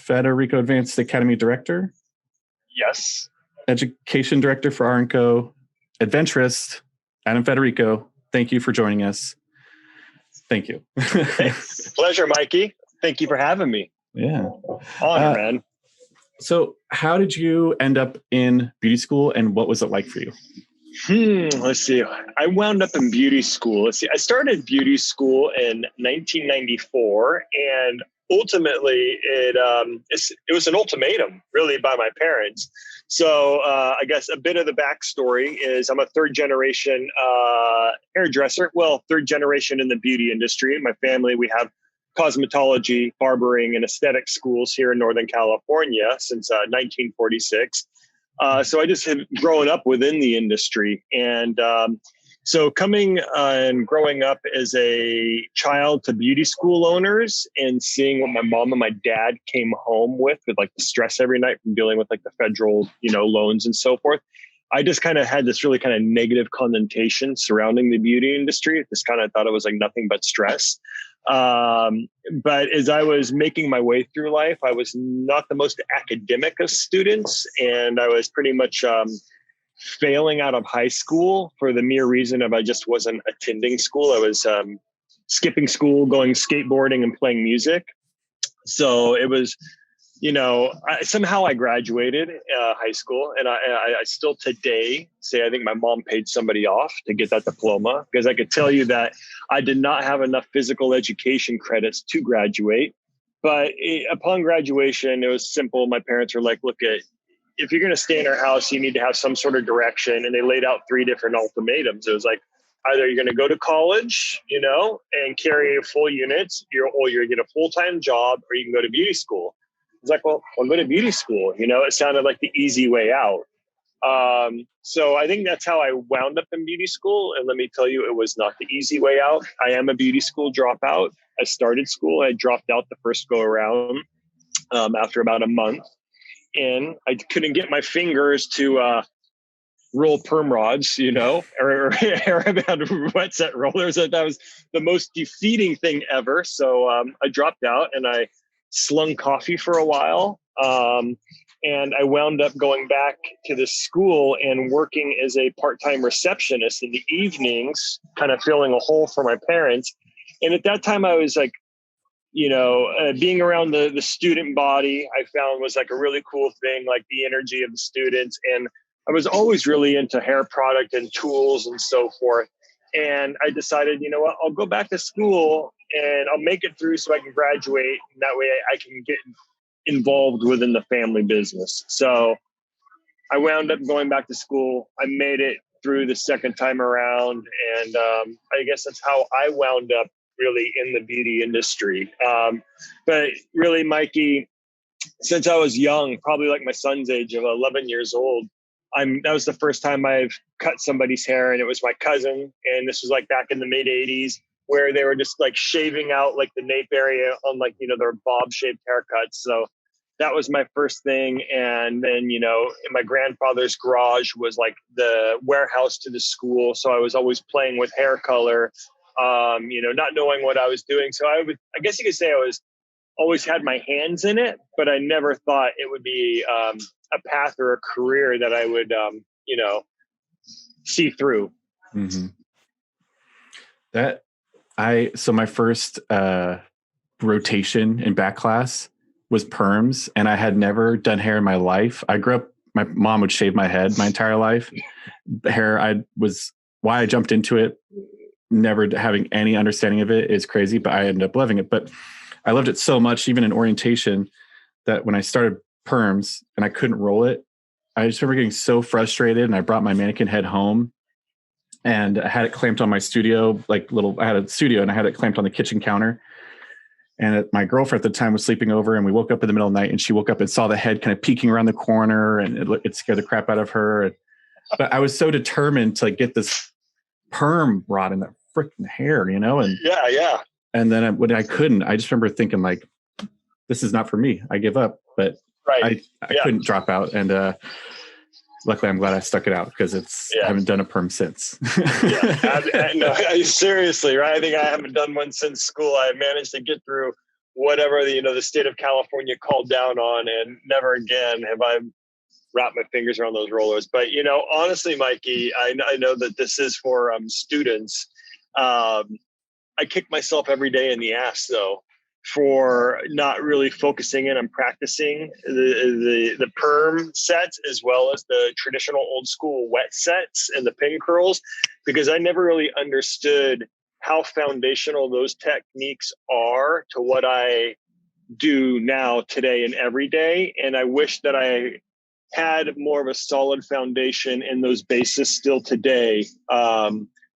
Federico, Advanced Academy Director. Yes. Education Director for R&Co. Adventurist, Adam Federico. Thank you for joining us. Thank you. Pleasure, Mikey. Thank you for having me. Yeah. Honor, man. So how did you end up in beauty school, and what was it like for you? Let's see. I wound up in beauty school. I started beauty school in 1994, and ultimately it was an ultimatum, really, by my parents. So I guess a bit of the backstory is I'm a third generation hairdresser. Well, third generation in the beauty industry. In my family, we have cosmetology, barbering, and aesthetic schools here in Northern California since 1946. So I just had grown up within the industry. And so coming and growing up as a child to beauty school owners and seeing what my mom and my dad came home with like the stress every night from dealing with like the federal, loans and so forth. I just kind of had this really kind of negative connotation surrounding the beauty industry. Just kind of thought it was like nothing but stress. But as I was making my way through life, I was not the most academic of students, and I was pretty much failing out of high school for the mere reason of I just wasn't attending school. I was skipping school, going skateboarding, and playing music. So it was, somehow I graduated high school, and I still today say I think my mom paid somebody off to get that diploma, because I could tell you that I did not have enough physical education credits to graduate. But upon graduation, it was simple. My parents were like, look, if you're going to stay in our house, you need to have some sort of direction. And they laid out 3 different ultimatums. It was like, either you're going to go to college, and carry full units, or you're going to get a full-time job, or you can go to beauty school. I was like, well, I'll go to beauty school. It sounded like the easy way out. So I think that's how I wound up in beauty school. And let me tell you, it was not the easy way out. I am a beauty school dropout. I started school. I dropped out the first go around after about a month. And I couldn't get my fingers to roll perm rods, or wet set rollers. That was the most defeating thing ever. So I dropped out and I slung coffee for a while. And I wound up going back to the school and working as a part-time receptionist in the evenings, kind of filling a hole for my parents. And at that time I was like, being around the student body, I found was like a really cool thing, like the energy of the students. And I was always really into hair product and tools and so forth. And I decided, you know what, I'll go back to school and I'll make it through so I can graduate. And that way I can get involved within the family business. So I wound up going back to school. I made it through the second time around. And I guess that's how I wound up really in the beauty industry. But really, Mikey, since I was young, probably like my son's age of 11 years old, that was the first time I've cut somebody's hair, and it was my cousin. And this was like back in the mid 80s, where they were just like shaving out like the nape area on like, their bob shaped haircuts. So that was my first thing. And then, in my grandfather's garage was like the warehouse to the school. So I was always playing with hair color, not knowing what I was doing. So I guess you could say I always had my hands in it, but I never thought it would be a path or a career that I would, see through. Mm-hmm. So my first rotation in back class was perms, and I had never done hair in my life. I grew up, my mom would shave my head my entire life. Why I jumped into it, never having any understanding of it, is crazy, but I ended up loving it. But I loved it so much, even in orientation, that when I started perms and I couldn't roll it, I just remember getting so frustrated, and I brought my mannequin head home and I had it clamped on my studio, I had a studio and I had it clamped on the kitchen counter. And my girlfriend at the time was sleeping over, and we woke up in the middle of the night, and she woke up and saw the head kind of peeking around the corner, and it scared the crap out of her. But I was so determined to get this perm rod in that freaking hair, and yeah. And then when I couldn't, I just remember thinking like, this is not for me. I give up. But Right. I couldn't drop out, and luckily I'm glad I stuck it out, because I haven't done a perm since. No, seriously, right? I think I haven't done one since school. I managed to get through whatever the state of California called down on, and never again have I wrapped my fingers around those rollers. But honestly, Mikey, I know that this is for students. I kick myself every day in the ass, though, for not really focusing in on practicing the perm sets, as well as the traditional old school wet sets and the pin curls, because I never really understood how foundational those techniques are to what I do now, today, and every day. And I wish that I had more of a solid foundation in those bases still today.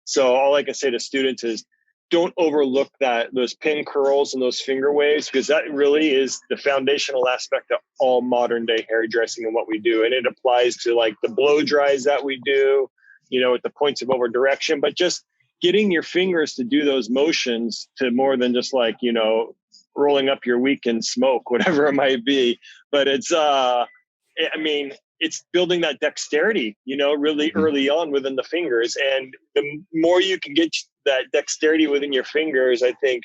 So all I can say to students is, don't overlook those pin curls and those finger waves, because that really is the foundational aspect of all modern day hairdressing and what we do. And it applies to like the blow dries that we do, at the points of over direction, but just getting your fingers to do those motions to more than just like, rolling up your weekend smoke, whatever it might be. But it's, it's building that dexterity, really early on within the fingers. And the more you can get that dexterity within your fingers, I think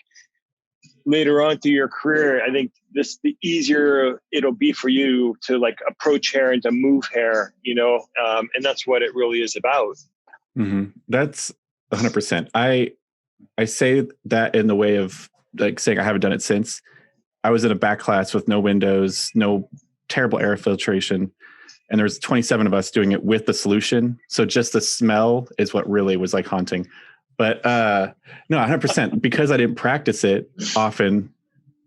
later on through your career, I think the easier it'll be for you to like approach hair and to move hair, and that's what it really is about. Mm-hmm. That's 100%. I say that in the way of like saying I haven't done it since. I was in a back class with no windows, no terrible air filtration, and there was 27 of us doing it with the solution. So just the smell is what really was like haunting. But no, 100%, because I didn't practice it often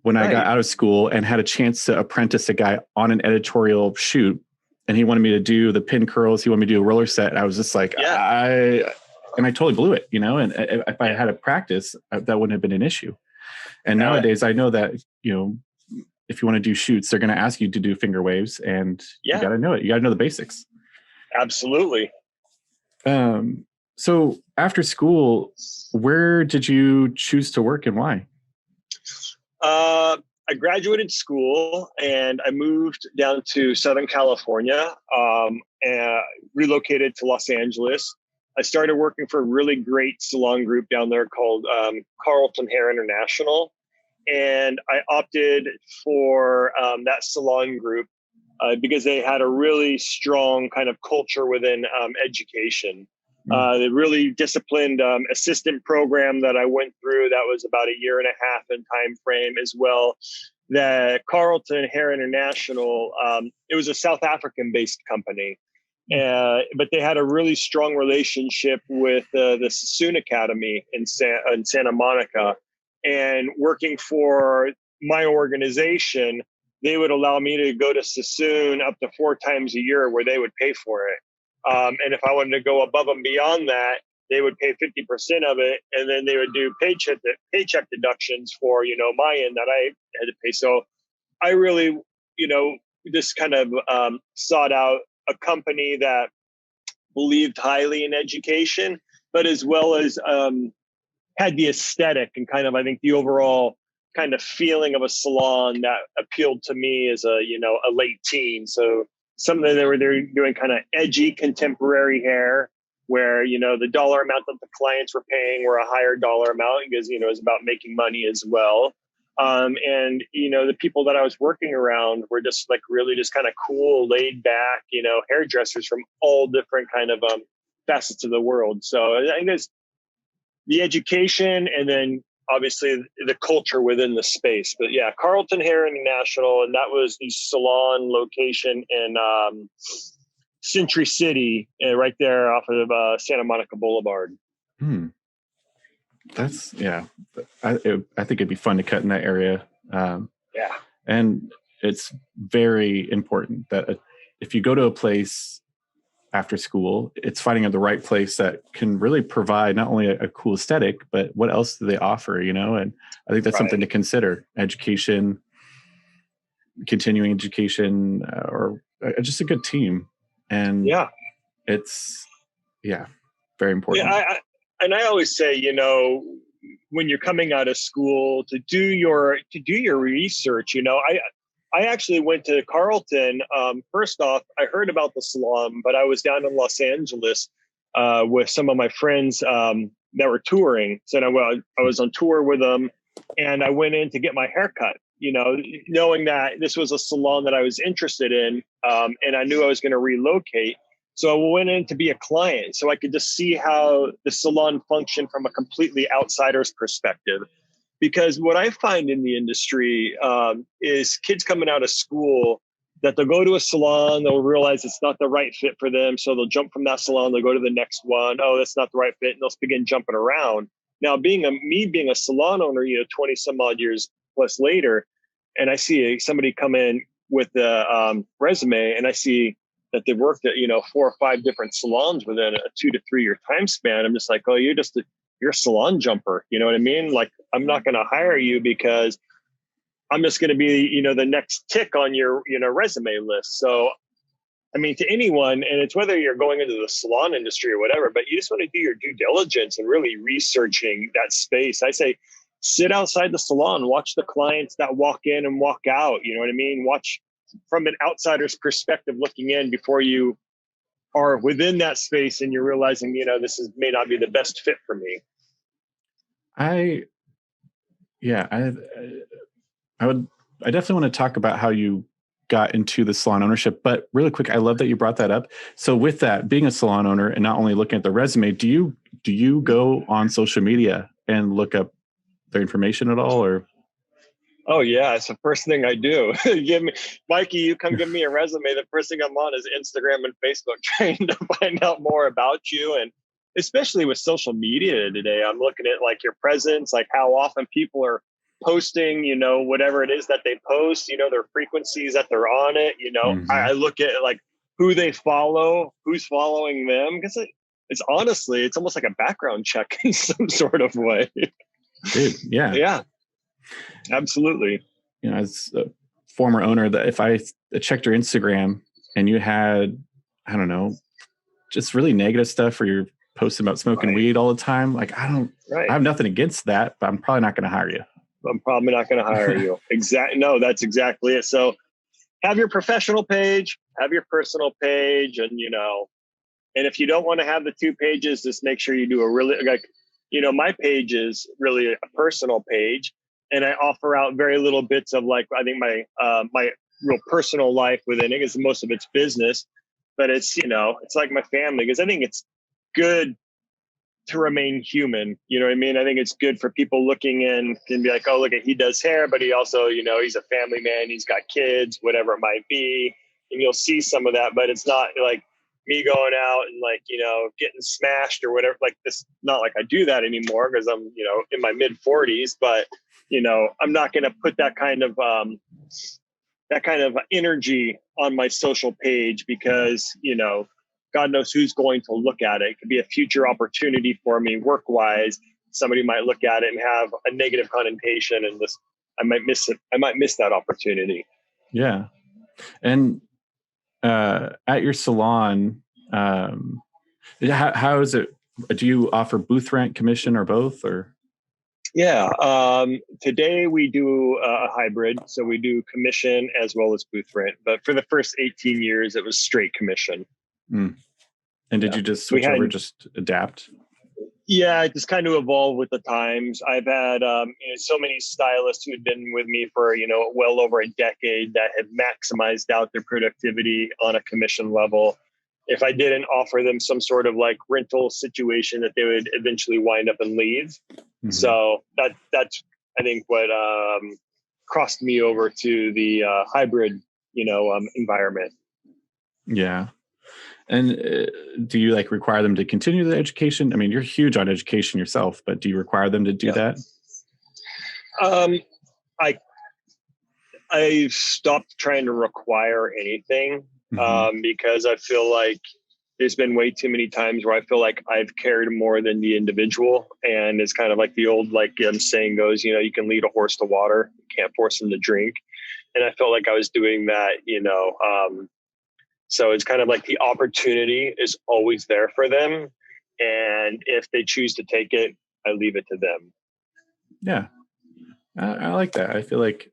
when I got out of school and had a chance to apprentice a guy on an editorial shoot, and he wanted me to do the pin curls, he wanted me to do a roller set. I was just like, I totally blew it, and if I had a practice, that wouldn't have been an issue. And nowadays I know that, if you want to do shoots, they're going to ask you to do finger waves, and you got to know it. You got to know the basics. Absolutely. So after school, where did you choose to work and why? I graduated school and I moved down to Southern California, and relocated to Los Angeles. I started working for a really great salon group down there called Carlton Hair International. And I opted for that salon group because they had a really strong kind of culture within education. The really disciplined assistant program that I went through, that was about a year and a half in time frame as well. The Carlton Hair International, it was a South African-based company. But they had a really strong relationship with the Sassoon Academy in Santa Monica. And working for my organization, they would allow me to go to Sassoon up to 4 times a year, where they would pay for it. And if I wanted to go above and beyond that, they would pay 50% of it. And then they would do paycheck deductions for, my end that I had to pay. So I really, just kind of sought out a company that believed highly in education, but as well as had the aesthetic and kind of, I think, the overall kind of feeling of a salon that appealed to me as a late teen. So something they're doing kind of edgy contemporary hair, where, the dollar amount that the clients were paying were a higher dollar amount, because, it's about making money as well. And, the people that I was working around were just like really just kind of cool, laid back, hairdressers from all different kind of facets of the world. So I think it's the education, and then obviously the culture within the space. But yeah, Carlton Hair International, and that was the salon location in Century City, right there off of Santa Monica Boulevard. That's, I think it'd be fun to cut in that area. And it's very important that if you go to a place after school, it's finding the right place that can really provide not only a cool aesthetic, but what else do they offer, and I think that's something to consider: education, continuing education, or just a good team. And it's, very important. I always say, when you're coming out of school, to do your research, I actually went to Carlton. First off, I heard about the salon, but I was down in Los Angeles with some of my friends that were touring. So I was on tour with them, and I went in to get my haircut, knowing that this was a salon that I was interested in, and I knew I was going to relocate. So I went in to be a client so I could just see how the salon functioned from a completely outsider's perspective. Because what I find in the industry is kids coming out of school that they'll go to a salon, they'll realize it's not the right fit for them. So they'll jump from that salon, they'll go to the next one. Oh, that's not the right fit. And they'll begin jumping around. Now, being a salon owner, 20 some odd years plus later, and I see somebody come in with the resume, and I see that they've worked at, 4 or 5 different salons within a 2 to 3 year time span. I'm just like, oh, you're a salon jumper. You know what I mean? Like, I'm not going to hire you because I'm just going to be, the next tick on your, resume list. So, I mean, to anyone, and it's whether you're going into the salon industry or whatever, but you just want to do your due diligence and really researching that space. I say, sit outside the salon, watch the clients that walk in and walk out. You know what I mean? Watch from an outsider's perspective looking in before you are within that space and you're realizing, may not be the best fit for me. I definitely want to talk about how you got into the salon ownership, but really quick, I love that you brought that up. So with that, being a salon owner and not only looking at the resume, do you go on social media and look up their information at all, or? Oh yeah, it's the first thing I do. Mikey, you come give me a resume. The first thing I'm on is Instagram and Facebook, trying to find out more about you. And especially with social media today, I'm looking at like your presence, like how often people are posting, whatever it is that they post, their frequencies that they're on it. Mm-hmm. I look at like who they follow, who's following them, because it's honestly, it's almost like a background check in some sort of way. Dude, yeah. Yeah. Absolutely. As a former owner, that if I checked your Instagram and you had, I don't know, just really negative stuff, or you're posting about smoking weed all the time, like I have nothing against that, but I'm probably not going to hire you. I'm probably not going to hire you. No, that's exactly it. So have your professional page, have your personal page, and and if you don't want to have the 2 pages, just make sure you do a really my page is really a personal page. And I offer out very little bits of like, I think my real personal life within it, because most of it's business, but it's, it's like my family, because I think it's good to remain human. You know what I mean? I think it's good for people looking in and be like, oh, look he does hair, but he also, he's a family man. He's got kids, whatever it might be. And you'll see some of that, but it's not like me going out and like, getting smashed or whatever, like this, not like I do that anymore because I'm, in my mid 40s, but I'm not going to put that kind of energy on my social page because, God knows who's going to look at it. It could be a future opportunity for me work wise. Somebody might look at it and have a negative connotation, and I might miss it. I might miss that opportunity. Yeah. And at your salon, how is it? Do you offer booth rent, commission, or both? Or yeah, today we do a hybrid, so we do commission as well as booth rent. But for the first 18 years, it was straight commission. Mm. And did you just switch over, just adapt? Yeah, it just kind of evolved with the times. I've had so many stylists who had been with me for well over a decade that have maximized out their productivity on a commission level. If I didn't offer them some sort of like rental situation, that they would eventually wind up and leave. Mm-hmm. So that's I think what crossed me over to the hybrid environment. Yeah. And do you like require them to continue the education? I mean, you're huge on education yourself, but do you require them to do that? I stopped trying to require anything because I feel like there's been way too many times where I feel like I've cared more than the individual. And it's kind of like the old saying goes, you can lead a horse to water, you can't force him to drink. And I felt like I was doing that, so it's kind of like the opportunity is always there for them. And if they choose to take it, I leave it to them. Yeah. I like that. I feel like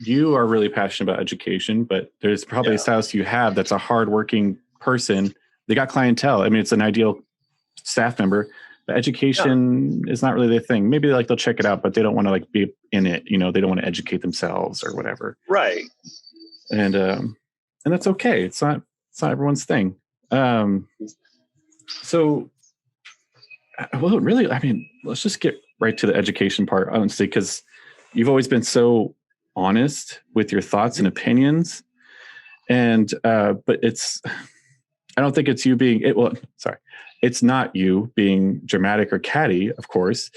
you are really passionate about education, but there's probably a spouse you have that's a hardworking person. They got clientele. I mean, it's an ideal staff member, but education is not really their thing. Maybe like they'll check it out, but they don't want to like be in it. You know, they don't want to educate themselves or whatever. Right. And that's okay. It's not everyone's thing. So, well, really, I mean, let's just get right to the education part, honestly, because you've always been so honest with your thoughts and opinions. And, but I don't think it's you being it's not you being dramatic or catty, of course,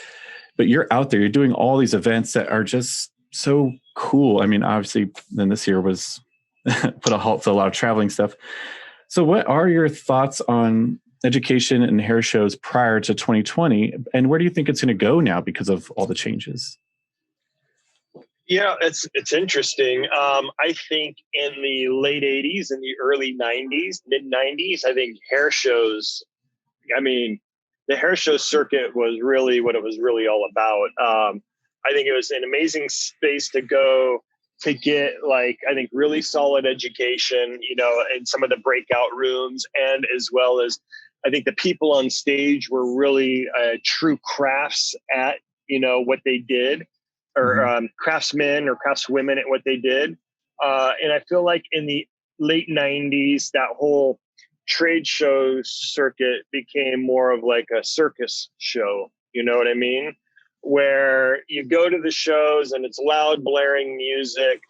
but you're out there, you're doing all these events that are just so cool. I mean, obviously then this year was put a halt to a lot of traveling stuff. So what are your thoughts on education and hair shows prior to 2020? And where do you think it's going to go now because of all the changes? Yeah, it's interesting. I think in the late 80s and the early 90s, mid 90s, I think hair shows, I mean, the hair show circuit was really what it was really all about. I think it was an amazing space to go to get, like, I think really solid education, you know, in some of the breakout rooms, and as well as I think the people on stage were really true crafts at, you know, what they did, or craftsmen or craftswomen at what they did. And I feel like in the late 90s, that whole trade show circuit became more of like a circus show. You know what I mean? Where you go to the shows and it's loud, blaring music,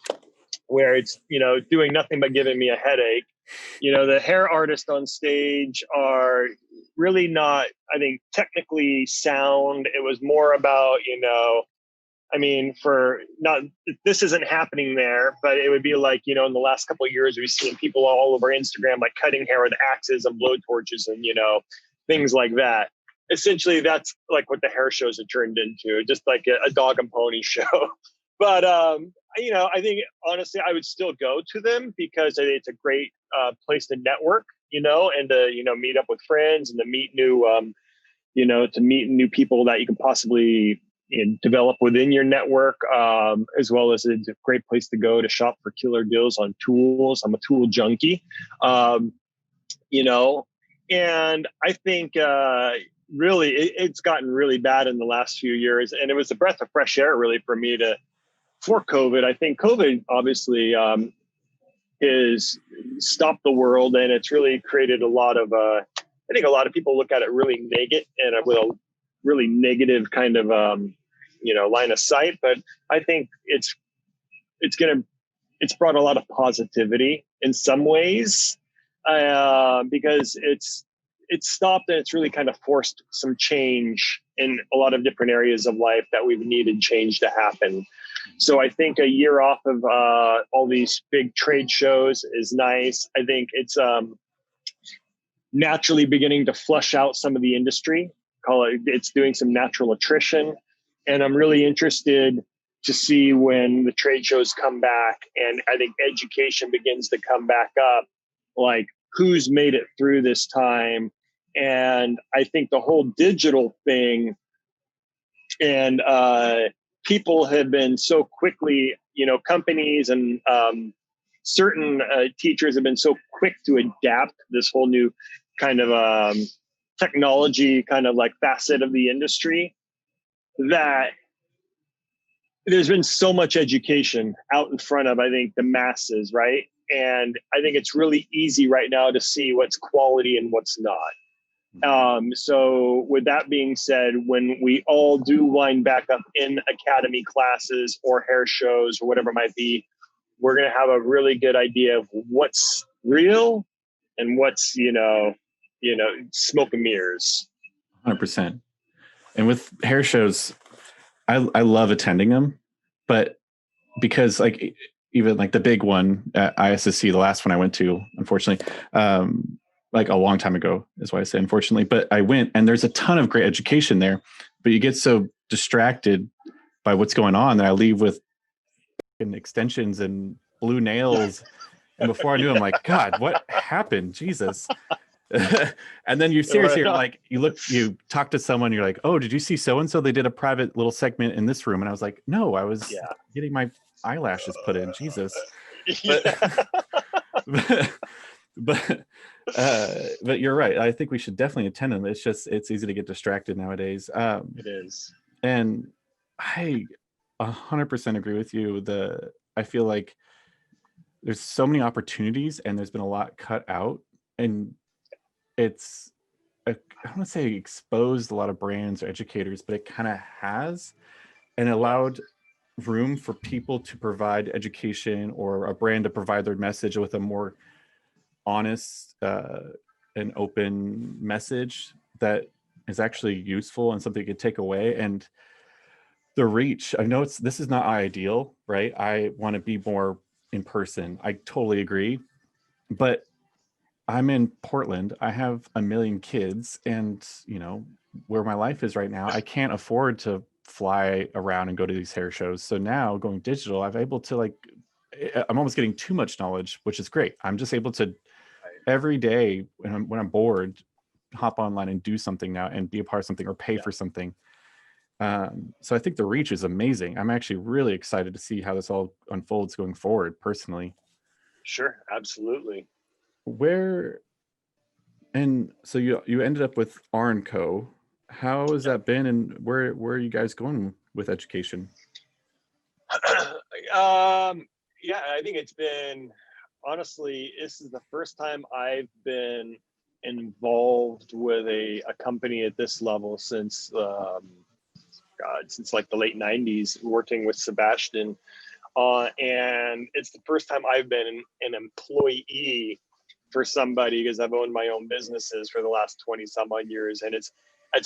where it's, you know, doing nothing but giving me a headache. You know, the hair artists on stage are really not, I think, technically sound. It was more about, you know, I mean, this isn't happening there, but it would be like, you know, in the last couple of years, we've seen people all over Instagram, like cutting hair with axes and blowtorches and, you know, things like that. Essentially, that's like what the hair shows have turned into, just like a dog and pony show. But, you know, I think, honestly, I would still go to them because it's a great place to network, you know, and to, you know, meet up with friends and to meet new, you know, to meet new people that you can possibly develop within your network, as well as it's a great place to go to shop for killer deals on tools. I'm a tool junkie, you know, and I think really it's gotten really bad in the last few years. And it was a breath of fresh air really for me for COVID. I think COVID obviously is stopped the world, and it's really created a lot of, I think a lot of people look at it really negative and with a really negative kind of, you know, line of sight. But I think it's brought a lot of positivity in some ways, because it's stopped and it's really kind of forced some change in a lot of different areas of life that we've needed change to happen. So I think a year off of all these big trade shows is nice. I think it's naturally beginning to flush out some of the industry. It's doing some natural attrition. And I'm really interested to see when the trade shows come back and I think education begins to come back up, like who's made it through this time. And I think the whole digital thing, and people have been so quickly, you know, companies and certain teachers have been so quick to adapt this whole new kind of technology kind of like facet of the industry, that there's been so much education out in front of, I think, the masses, right? And I think it's really easy right now to see what's quality and what's not. So with that being said, when we all do wind back up in academy classes or hair shows or whatever it might be, we're going to have a really good idea of what's real and what's, you know, smoke and mirrors. 100%. And with hair shows, I love attending them, but because like even like the big one at ISSC, the last one I went to, unfortunately, like a long time ago is why I say unfortunately, but I went and there's a ton of great education there, but you get so distracted by what's going on that I leave with extensions and blue nails. And before I knew, I'm like, God, what happened? Jesus. And then you seriously are like, you talk to someone, you're like, oh, did you see so-and-so? They did a private little segment in this room. And I was like, no, I was getting my eyelashes put in. Jesus. But Yeah. but but you're right. I think we should definitely attend them. It's just it's easy to get distracted nowadays. It is. And I 100% agree with you. I feel like there's so many opportunities and there's been a lot cut out, and it's I don't want to say exposed a lot of brands or educators, but it kind of has, and allowed room for people to provide education or a brand to provide their message with a more honest and open message that is actually useful and something you could take away. And the reach, I know this is not ideal, right? I want to be more in person. I totally agree. But I'm in Portland. I have a million kids, and where my life is right now, I can't afford to fly around and go to these hair shows. So now going digital, I'm able to I'm almost getting too much knowledge, which is great. I'm just able to every day when I'm bored, hop online and do something now and be a part of something or pay for something. So I think the reach is amazing. I'm actually really excited to see how this all unfolds going forward personally. Sure, absolutely. Where And so you ended up with R and Co. How has that been, and where are you guys going with education? Yeah, I think it's been, honestly, this is the first time I've been involved with a company at this level since God, since like the late '90s, working with Sebastian, and it's the first time I've been an employee for somebody, because I've owned my own businesses for the last 20 some odd years, and it's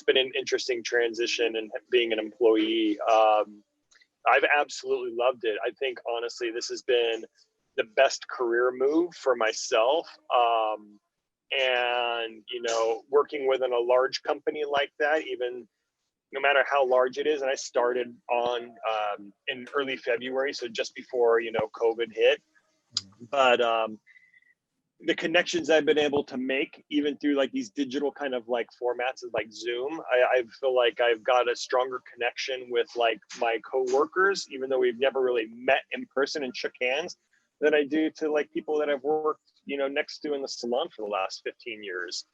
been an interesting transition and being an employee. I've absolutely loved it. I think honestly, this has been the best career move for myself. And working within a large company like that, even no matter how large it is, and I started on in early February, so just before COVID hit. But the connections I've been able to make, even through like these digital kind of like formats of like Zoom, I feel like I've got a stronger connection with like my coworkers, even though we've never really met in person and shook hands, than I do to like people that I've worked, next to in the salon for the last 15 years.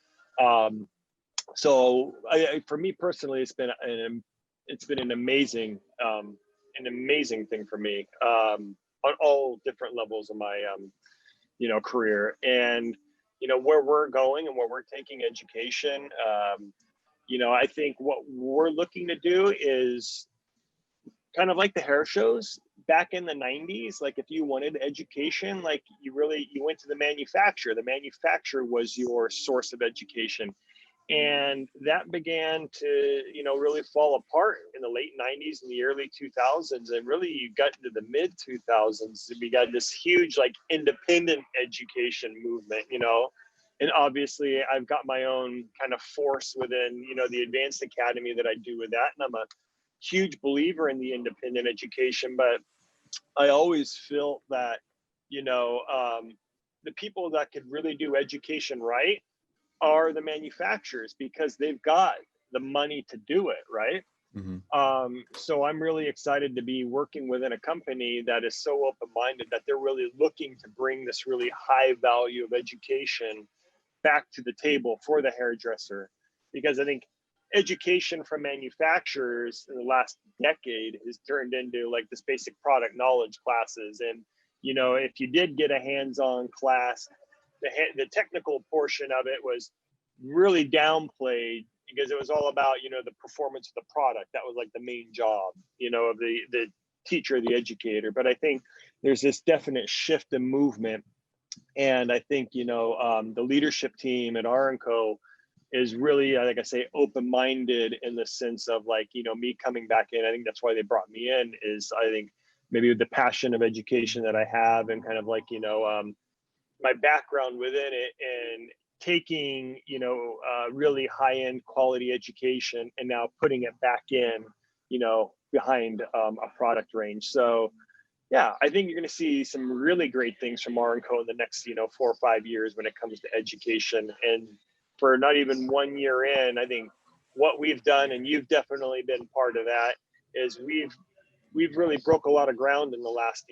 So for me personally, it's been an amazing thing for me, on all different levels of my career. And where we're going and where we're taking education, I think what we're looking to do is kind of like the hair shows back in the 90s. Like if you wanted education, like you went to the manufacturer was your source of education. And that began to really fall apart in the late 90s and the early 2000s, and really you got into the mid 2000s, we got this huge like independent education movement. And obviously I've got my own kind of force within the advanced academy that I do with that, and I'm a huge believer in the independent education. But I always feel that the people that could really do education right are the manufacturers, because they've got the money to do it, right? Mm-hmm. So I'm really excited to be working within a company that is so open-minded that they're really looking to bring this really high value of education back to the table for the hairdresser. Because I think education from manufacturers in the last decade has turned into like this basic product knowledge classes. And if you did get a hands-on class, the technical portion of it was really downplayed, because it was all about the performance of the product. That was like the main job of the teacher, the educator. But I think there's this definite shift in movement, and I think the leadership team at R and Co is really, like I say, open-minded in the sense of like me coming back in. I think that's why they brought me in, is I think maybe with the passion of education that I have, and kind of like my background within it, and taking really high-end quality education and now putting it back in behind a product range. So yeah, I think you're going to see some really great things from R and Co in the next 4 or 5 years when it comes to education. And for not even 1 year in, I think what we've done, and you've definitely been part of that, is we've we've really broke a lot of ground in the last,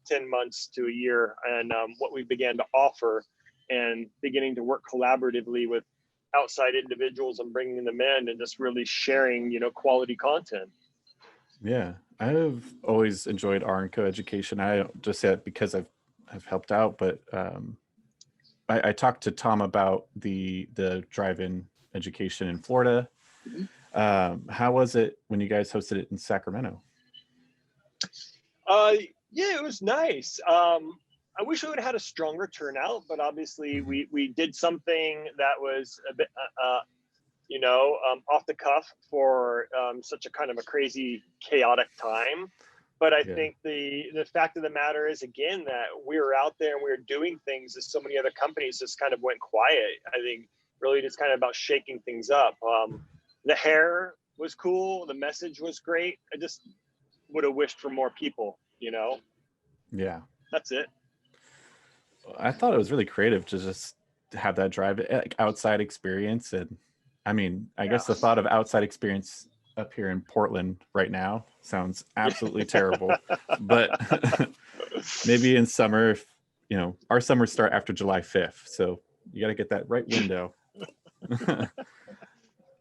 10 months to a year, and what we began to offer, and beginning to work collaboratively with outside individuals and bringing them in and just really sharing, quality content. Yeah, I've always enjoyed R and Co education. I don't just say that because I've helped out, but I talked to Tom about the drive-in education in Florida. How was it when you guys hosted it in Sacramento? Yeah, it was nice. I wish we would have had a stronger turnout, but obviously we did something that was a bit, off the cuff for such a kind of a crazy, chaotic time. But I think the fact of the matter is, again, that we were out there and we were doing things that so many other companies just kind of went quiet. I think really just kind of about shaking things up. The hair was cool. The message was great. I just would have wished for more people, Yeah. That's it. I thought it was really creative to just have that outside experience. And I mean, I guess the thought of outside experience up here in Portland right now sounds absolutely terrible. But maybe in summer, if our summers start after July 5th. So you got to get that right window.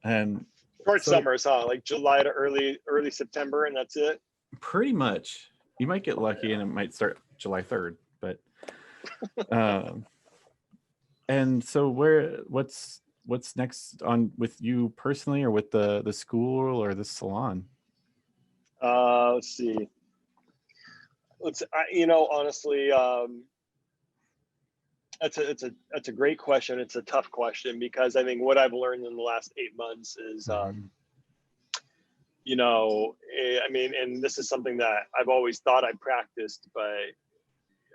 And short summers, huh? Like July to early September, and that's it. Pretty much. You might get lucky and it might start July 3rd, but and so what's next on with you personally, or with the school or the salon? Let's see. Honestly, that's a great question. It's a tough question, because I think what I've learned in the last 8 months is, and this is something that I've always thought I practiced, but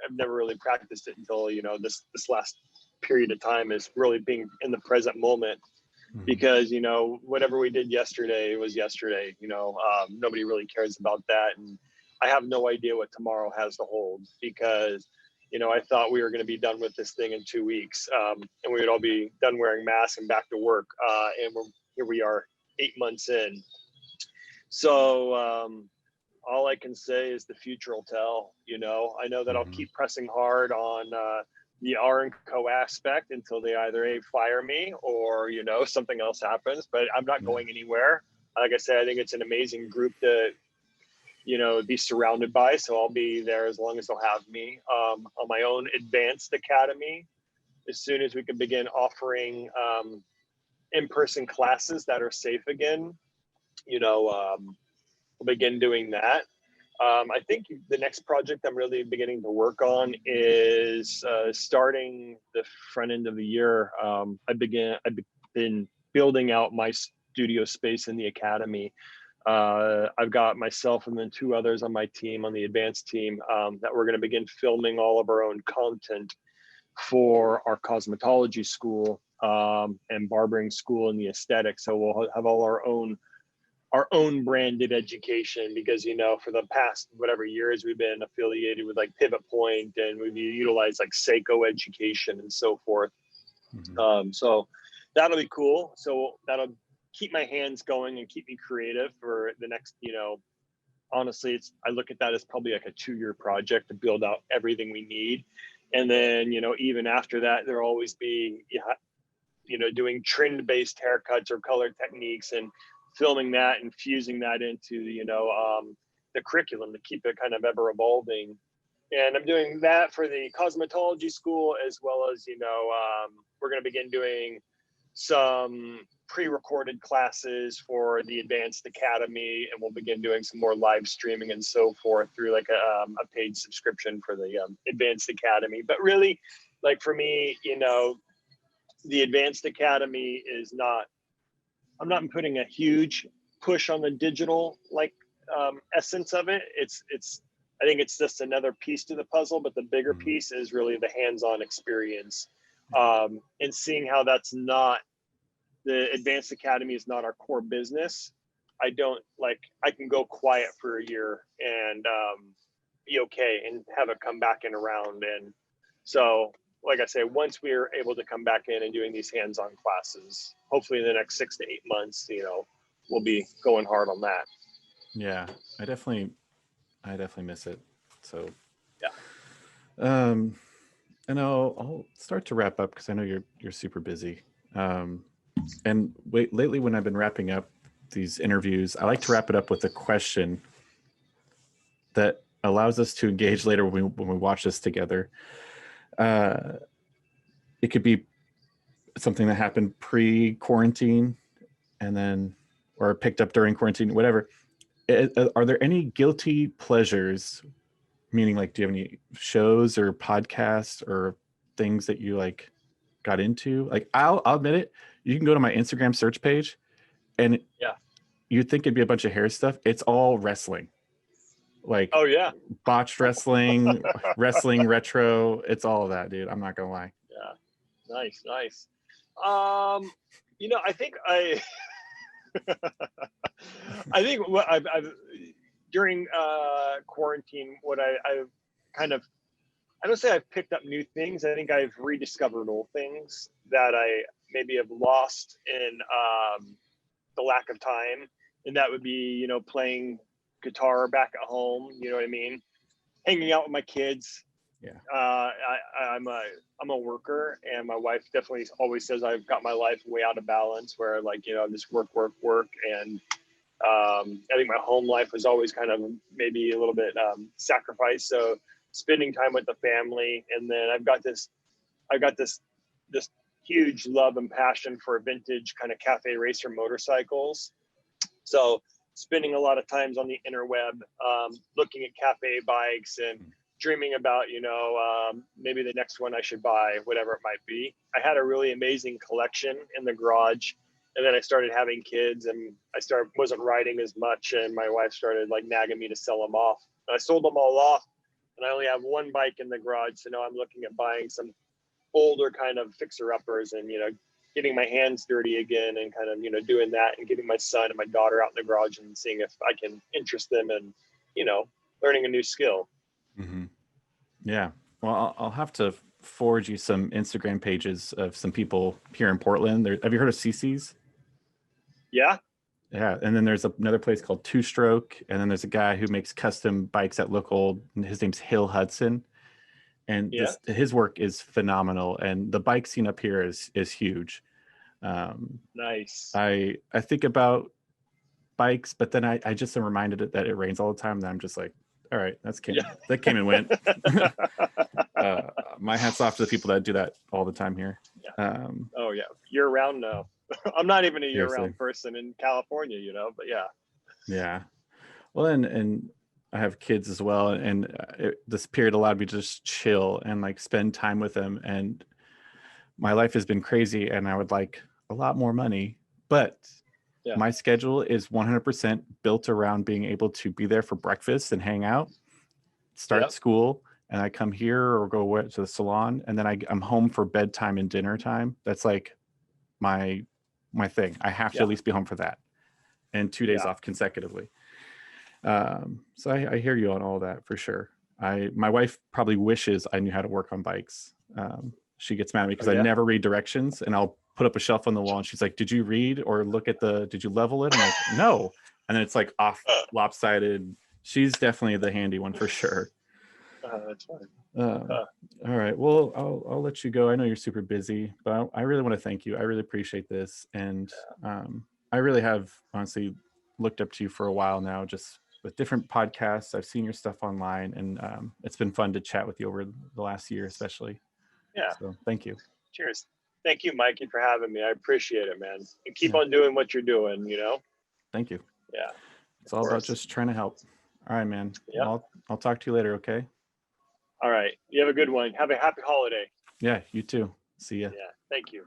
I've never really practiced it until, this last period of time, is really being in the present moment. Because, whatever we did yesterday was yesterday, nobody really cares about that. And I have no idea what tomorrow has to hold, because, I thought we were going to be done with this thing in 2 weeks, and we would all be done wearing masks and back to work. And here we are 8 months in. So all I can say is the future will tell. I know that I'll keep pressing hard on the R and Co aspect until they either fire me or, something else happens, but I'm not going anywhere. Like I said, I think it's an amazing group to, be surrounded by. So I'll be there as long as they'll have me. On my own advanced academy, as soon as we can begin offering in-person classes that are safe again, we'll begin doing that. I think the next project I'm really beginning to work on is starting the front end of the year. I've been building out my studio space in the academy. I've got myself and then 2 others on my team, on the advanced team, that we're going to begin filming all of our own content for our cosmetology school and barbering school and the aesthetics. So we'll have all our own branded education, because for the past whatever years we've been affiliated with like Pivot Point, and we've utilized like Seiko education and so forth. So that'll be cool. So that'll keep my hands going and keep me creative for the next, honestly, I look at that as probably like a 2-year project to build out everything we need. And then, even after that, there'll always be, doing trend-based haircuts or color techniques, and filming that and fusing that into the curriculum to keep it kind of ever evolving. And I'm doing that for the cosmetology school, as well as we're going to begin doing some pre-recorded classes for the advanced academy, and we'll begin doing some more live streaming and so forth through like a paid subscription for the advanced academy. But really, like for me, the advanced academy is not, I'm not putting a huge push on the digital essence of it. I think it's just another piece to the puzzle, but the bigger piece is really the hands-on experience, and seeing how that's not, the advanced academy is not our core business. I can go quiet for a year and be okay and have it come back in around. And so, like I say, once we're able to come back in and doing these hands-on classes, hopefully in the next 6 to 8 months, we'll be going hard on that. Yeah, I definitely I definitely miss it. So, Yeah. And I'll start to wrap up because I know you're super busy. And lately when I've been wrapping up these interviews, I like to wrap it up with a question that allows us to engage later when we watch this together. It could be something that happened pre-quarantine and then or picked up during quarantine, whatever. Are there any guilty pleasures? Meaning, like, do you have any shows or podcasts or things that you like got into? Like, I'll admit it. You can go to my Instagram search page, and Yeah. you'd think it'd be a bunch of hair stuff. It's all wrestling, like Oh yeah. botched wrestling, wrestling retro. It's all of that, dude. I'm not gonna lie. Yeah. Nice. Nice. I think I think what I've during quarantine, what I've kind of, I don't say I've picked up new things. I think I've rediscovered old things that I maybe have lost in the lack of time. And that would be, playing guitar back at home. You know what I mean? Hanging out with my kids. Yeah. I'm a worker, and my wife definitely always says I've got my life way out of balance. Where I'm just work, and I think my home life was always kind of maybe a little bit sacrificed. So spending time with the family, and then I've got this huge love and passion for vintage kind of cafe racer motorcycles. So spending a lot of times on the interweb, looking at cafe bikes and dreaming about, maybe the next one I should buy, whatever it might be. I had a really amazing collection in the garage, and then I started having kids, and wasn't riding as much, and my wife started like nagging me to sell them off. And I sold them all off, and I only have one bike in the garage. So now I'm looking at buying some older kind of fixer uppers, and getting my hands dirty again, and kind of doing that, and getting my son and my daughter out in the garage and seeing if I can interest them in learning a new skill. Mm-hmm. Yeah. Well, I'll have to forward you some Instagram pages of some people here in Portland. Have you heard of CC's? Yeah. Yeah. And then there's another place called Two Stroke. And then there's a guy who makes custom bikes at local. His name's Hill Hudson. And his work is phenomenal. And the bike scene up here is huge. Nice. I think about bikes, but then I just am reminded that it rains all the time. And I'm just like, all right, that came and went. My hat's off to the people that do that all the time here. Yeah. Oh yeah, year round. No, I'm not even a year round person in California, but yeah. Yeah. Well, and I have kids as well, and this period allowed me to just chill and like spend time with them. And my life has been crazy, and I would like a lot more money, but my schedule is 100% built around being able to be there for breakfast and hang out, start school, and I come here or go to the salon, and then I'm home for bedtime and dinner time. That's like my thing. I have to at least be home for that, and 2 days off consecutively. So I hear you on all that for sure. My wife probably wishes I knew how to work on bikes. She gets mad at me because I never read directions, and I'll put up a shelf on the wall, and she's like, did you read or look at did you level it? I'm like, no. And then it's like off lopsided. She's definitely the handy one for sure. That's fine. All right. Well, I'll let you go. I know you're super busy, but I really want to thank you. I really appreciate this. And I really have honestly looked up to you for a while now, just with different podcasts. I've seen your stuff online, and it's been fun to chat with you over the last year, especially. Yeah. So thank you. Cheers. Thank you, Mikey, for having me. I appreciate it, man. And keep on doing what you're doing, Thank you. Yeah. It's all about just trying to help. All right, man. Yeah. I'll talk to you later, okay? All right. You have a good one. Have a happy holiday. Yeah, you too. See ya. Yeah. Thank you.